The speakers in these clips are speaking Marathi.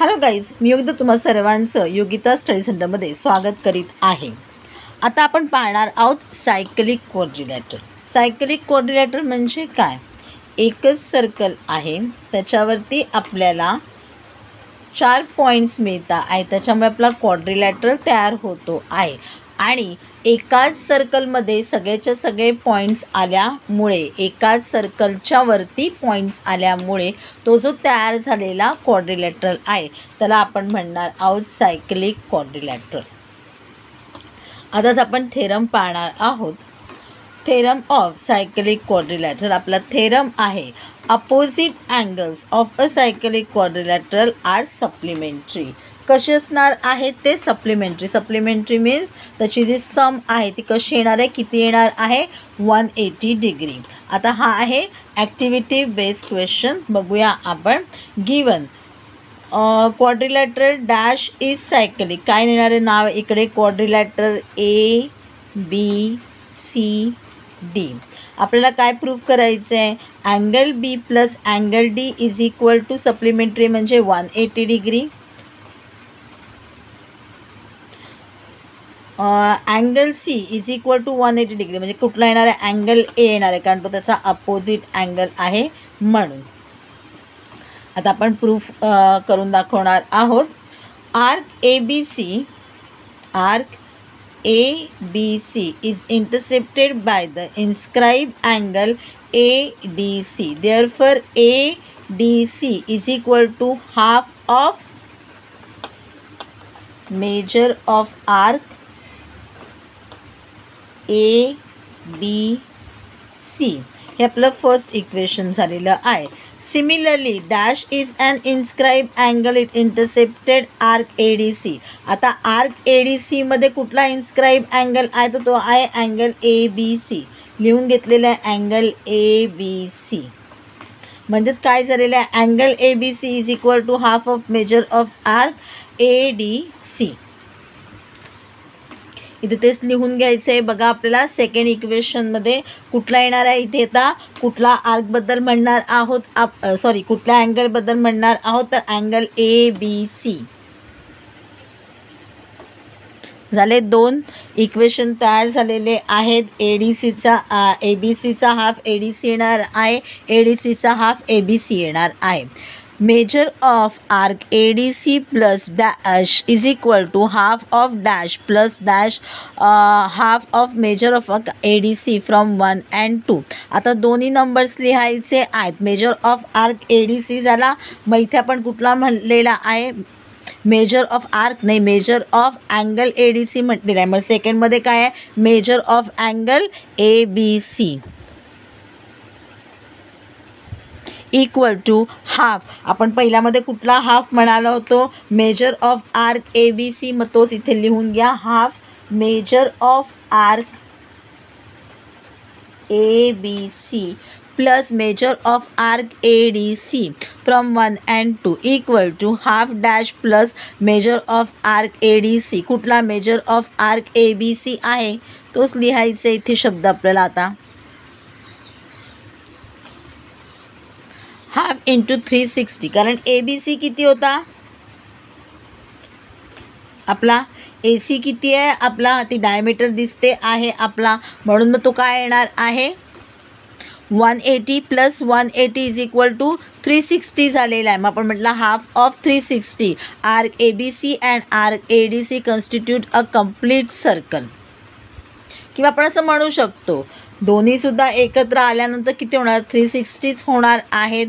हॅलो गाईज, मी योगिता तुम्हा सर्वांचं योगिता स्टडी सेंटरमध्ये स्वागत करीत आहे। आता आपण पाहणार आहोत सायक्लिक क्वाड्रिलॅटरल। सायक्लिक क्वाड्रिलॅटरल म्हणजे काय? एकच सर्कल आहे, त्याच्यावरती आपल्याला 4 पॉईंट्स मिळतात आहे, त्याच्यामुळे आपला क्वाड्रिलॅटरल तयार होतो आहे। आणि एकाच सर्कलमध्ये सगळेच्या सगळे पॉईंट्स आल्यामुळे, एकाच सर्कलच्या वरती पॉईंट्स आल्यामुळे तो जो तयार झालेला क्वाड्रिलॅटरल आहे त्याला आपण म्हणणार आहोत सायक्लिक क्वाड्रिलॅटरल। आताच आपण थेरम पाहणार आहोत। Theorem of cyclic quadrilateral. आपला थेरम आहे, opposite angles of a cyclic quadrilateral are supplementary. कसे असणार आहे ते? सप्लिमेंटरी। सप्लिमेंटरी मीन्स त्याची जी सम आहे ती कशी येणार आहे, किती येणार आहे? 180 डिग्री। आता हा आहे ॲक्टिव्हिटी बेस्ड क्वेश्चन। बघूया आपण। Given quadrilateral dash is cyclic. काय देणार आहे नाव इकडे? Quadrilateral ABCD। आपल्याला काय प्रूव्ह करायचं आहे? Angle B plus angle D is equal to supplementary म्हणजे 180 degree. Angle C is equal to 180 degree म्हणजे कुठला येणार आहे? अँगल A येणार आहे, कारण तो त्याचा अपोजिट अँगल आहे म्हणून। आता आपण प्रूफ करून दाखवणार आहोत। Arc ABC is intercepted by the inscribed angle ADC. Therefore, ADC is equal to half of measure of arc ABC. हे आपलं फर्स्ट इक्वेशन झालेलं आहे। Similarly dash is an inscribe angle it intercepted arc ADC। आता आर्क ADC मध्ये कुठला इन्स्क्राइब अँगल आहे? तर तो आहे अँगल ABC। लिहून घेतलेला आहे अँगल ABC। म्हणजेच काय झालेलं आहे? Angle ABC is equal to half of measure of arc ADC। इथे तेच लिहून घ्यायचं आहे। बघा आपल्याला सेकंड इक्वेशनमध्ये कुठला येणार आहे? इथे आता कुठला आर्कबद्दल म्हणणार आहोत कुठल्या अँगलबद्दल म्हणणार आहोत? तर अँगल ABC। झाले 2 इक्वेशन तयार झालेले आहेत। ABCचा हाफ ADC येणार आहे, ADCचा हाफ ABC येणार आहे। Measure of arc ADC plus dash is equal to half of dash plus dash half of measure of ADC from 1 and 2। आता दोन्ही नंबर्स लिहायचे आहेत। मेजर ऑफ आर्क ADC झाला, मग इथे आपण कुठला म्हणलेला आहे? मेजर ऑफ आर्क नाही, मेजर ऑफ अँगल ADC म्हटलेला आहे। मग सेकंडमध्ये काय आहे? Measure of angle ABC equal to half. आपण पहिल्यामध्ये कुठला हाफ म्हणालो होतो? Measure of arc ABC। मग तोच इथे लिहून घ्या, half measure of arc ABC plus measure of arc ADC from 1 and 2 equal to half dash plus measure of arc ADC। कुठला? मेजर ऑफ आर्क ABC आहे, तोच लिहायचे इथे शब्द आपल्याला। आता हाफ इंटू 360, कारण ABC किती होता आपला? AC किती आहे आपला? ती डायमीटर दिसते आहे आपला, म्हणून मग तो काय येणार आहे? 180 प्लस 180 इज इक्वल टू 360 झालेला आहे। मग आपण म्हटलं half of 360। Arc ABC and arc ADC constitute a complete circle. किंवा आपण असं म्हणू शकतो, दोन्हीसुद्धा एकत्र आल्यानंतर किती होणार? 360च होणार आहेत।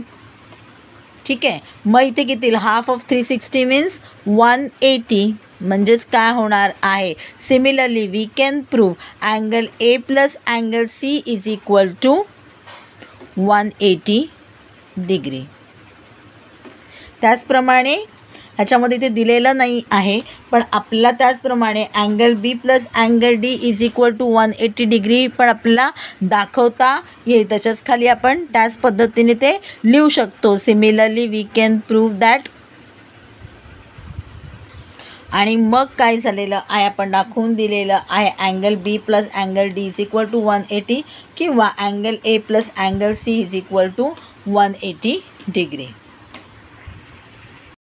ठीक आहे, मग इथे किती? हाफ ऑफ 360 मीन्स 180, म्हणजेच काय होणार आहे? Similarly we can prove angle A plus angle C is equal to 180 degree. त्याचप्रमाणे ह्याच्यामध्ये इथे दिलेलं नाही आहे, पण आपल्याला त्याचप्रमाणे angle B plus angle D is equal to 180 degree पण आपल्याला दाखवता येईल। त्याच्याच खाली आपण त्याच पद्धतीने ते लिहू शकतो। Similarly we can prove that. आणि मग काय झालेलं आहे? आपण दाखवून दिलेलं आहे angle B plus angle D is equal to 180 किंवा angle A plus angle C is equal to 180 degree.